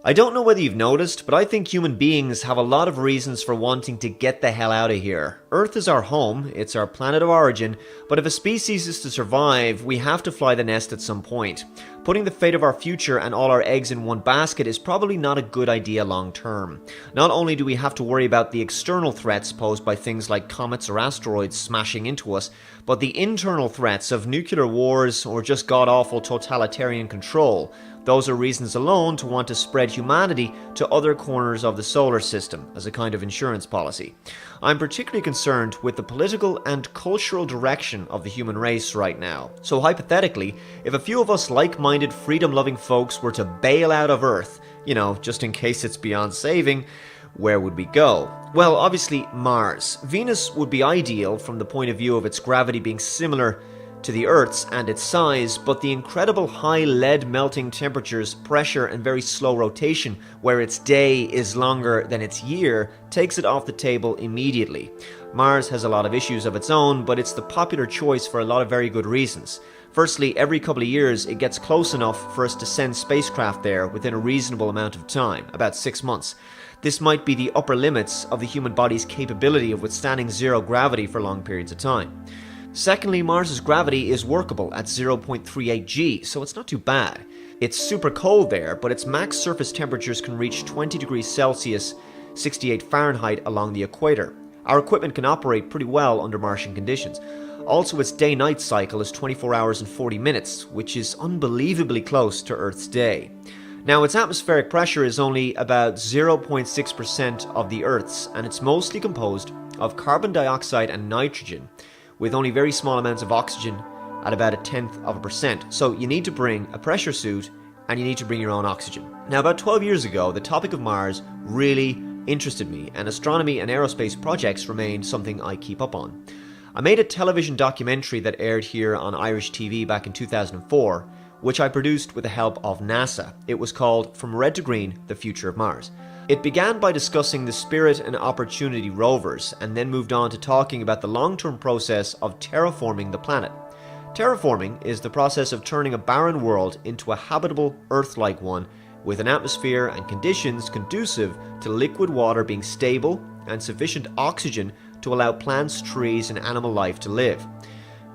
I don't know whether you've noticed, but I think human beings have a lot of reasons for wanting to get the hell out of here. Earth is our home, it's our planet of origin, but if a species is to survive, we have to fly the nest at some point. Putting the fate of our future and all our eggs in one basket is probably not a good idea long term. Not only do we have to worry about the external threats posed by things like comets or asteroids smashing into us, but the internal threats of nuclear wars or just god-awful totalitarian control. Those are reasons alone to want to spread humanity to other corners of the solar system as a kind of insurance policy. I'm particularly concerned with the political and cultural direction of the human race right now. So hypothetically, if a few of us like-minded, freedom-loving folks were to bail out of Earth, just in case it's beyond saving, where would we go? Well, obviously Mars. Venus would be ideal from the point of view of its gravity being similar to the Earth's and its size, but the incredible high lead melting temperatures, pressure, and very slow rotation, where its day is longer than its year, takes it off the table immediately. Mars has a lot of issues of its own, but it's the popular choice for a lot of very good reasons. Firstly, every couple of years it gets close enough for us to send spacecraft there within a reasonable amount of time, about 6 months. This might be the upper limits of the human body's capability of withstanding zero gravity for long periods of time. Secondly, Mars's gravity is workable at 0.38 G, so it's not too bad. It's super cold there, but its max surface temperatures can reach 20 degrees Celsius, 68 Fahrenheit along the equator. Our equipment can operate pretty well under Martian conditions. Also, its day-night cycle is 24 hours and 40 minutes, which is unbelievably close to Earth's day. Now, its atmospheric pressure is only about 0.6% of the Earth's, and it's mostly composed of carbon dioxide and nitrogen, with only very small amounts of oxygen at about 0.1%. So you need to bring a pressure suit and you need to bring your own oxygen. Now, about 12 years ago, the topic of Mars really interested me, and astronomy and aerospace projects remained something I keep up on. I made a television documentary that aired here on Irish TV back in 2004, which I produced with the help of NASA. It was called From Red to Green, The Future of Mars. It began by discussing the Spirit and Opportunity rovers, and then moved on to talking about the long-term process of terraforming the planet. Terraforming is the process of turning a barren world into a habitable, Earth-like one, with an atmosphere and conditions conducive to liquid water being stable and sufficient oxygen to allow plants, trees, and animal life to live.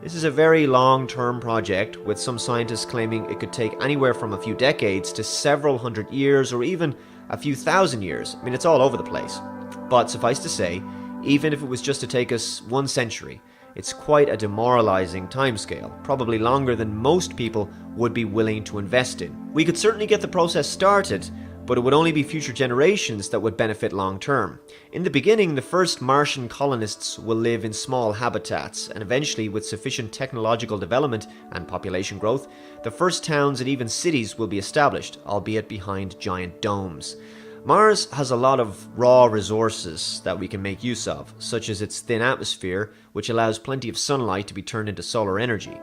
This is a very long-term project, with some scientists claiming it could take anywhere from a few decades to several hundred years, or even a few thousand years. I mean, it's all over the place. But suffice to say, even if it was just to take us 1 century, it's quite a demoralizing timescale, probably longer than most people would be willing to invest in. We could certainly get the process started, but it would only be future generations that would benefit long term. In the beginning, the first Martian colonists will live in small habitats, and eventually, with sufficient technological development and population growth, the first towns and even cities will be established, albeit behind giant domes. Mars has a lot of raw resources that we can make use of, such as its thin atmosphere, which allows plenty of sunlight to be turned into solar energy.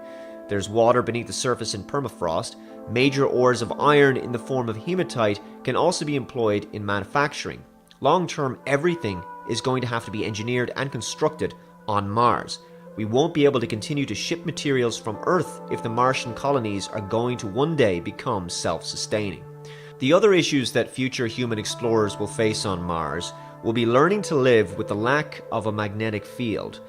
There's water beneath the surface in permafrost. Major ores of iron in the form of hematite can also be employed in manufacturing. Long term, everything is going to have to be engineered and constructed on Mars. We won't be able to continue to ship materials from Earth if the Martian colonies are going to one day become self-sustaining. The other issues that future human explorers will face on Mars will be learning to live with the lack of a magnetic field.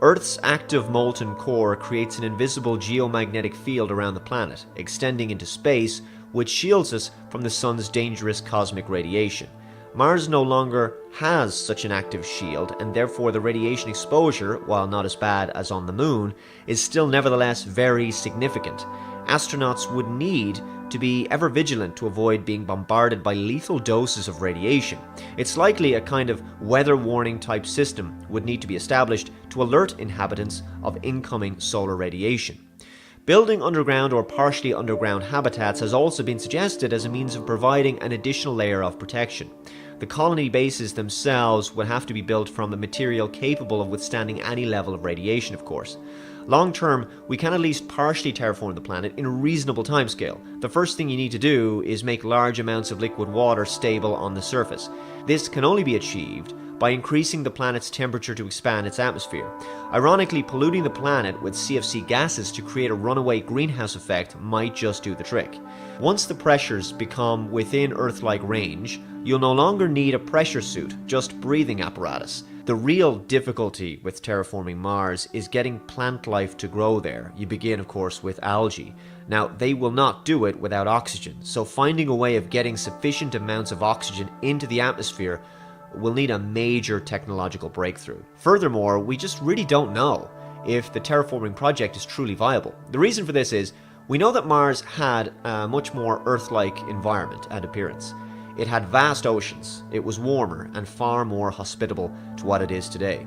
Earth's active molten core creates an invisible geomagnetic field around the planet, extending into space, which shields us from the sun's dangerous cosmic radiation. Mars no longer has such an active shield, and therefore the radiation exposure, while not as bad as on the moon, is still nevertheless very significant. Astronauts would need to be ever vigilant to avoid being bombarded by lethal doses of radiation. It's likely a kind of weather warning type system would need to be established to alert inhabitants of incoming solar radiation. Building underground or partially underground habitats has also been suggested as a means of providing an additional layer of protection. The colony bases themselves would have to be built from a material capable of withstanding any level of radiation, of course. Long term, we can at least partially terraform the planet in a reasonable timescale. The first thing you need to do is make large amounts of liquid water stable on the surface. This can only be achieved by increasing the planet's temperature to expand its atmosphere. Ironically, polluting the planet with CFC gases to create a runaway greenhouse effect might just do the trick. Once the pressures become within Earth-like range, you'll no longer need a pressure suit, just breathing apparatus. The real difficulty with terraforming Mars is getting plant life to grow there. You begin, of course, with algae. Now, they will not do it without oxygen, so finding a way of getting sufficient amounts of oxygen into the atmosphere will need a major technological breakthrough. Furthermore, we just really don't know if the terraforming project is truly viable. The reason for this is, we know that Mars had a much more Earth-like environment and appearance. It had vast oceans, it was warmer and far more hospitable to what it is today.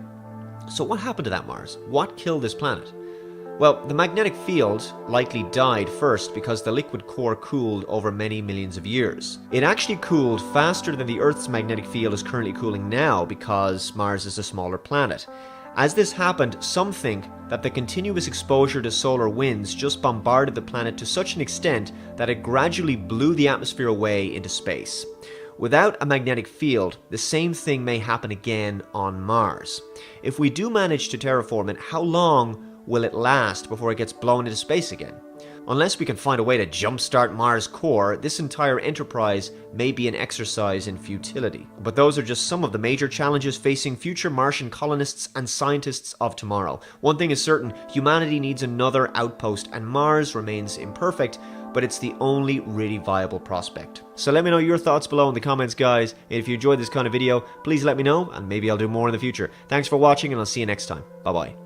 So what happened to that Mars? What killed this planet? Well, the magnetic field likely died first because the liquid core cooled over many millions of years. It actually cooled faster than the Earth's magnetic field is currently cooling now because Mars is a smaller planet. As this happened, some think that the continuous exposure to solar winds just bombarded the planet to such an extent that it gradually blew the atmosphere away into space. Without a magnetic field, the same thing may happen again on Mars. If we do manage to terraform it, how long will it last before it gets blown into space again? Unless we can find a way to jumpstart Mars' core, this entire enterprise may be an exercise in futility. But those are just some of the major challenges facing future Martian colonists and scientists of tomorrow. One thing is certain, humanity needs another outpost, and Mars remains imperfect, but it's the only really viable prospect. So let me know your thoughts below in the comments, guys. And if you enjoyed this kind of video, please let me know, and maybe I'll do more in the future. Thanks for watching, and I'll see you next time. Bye-bye.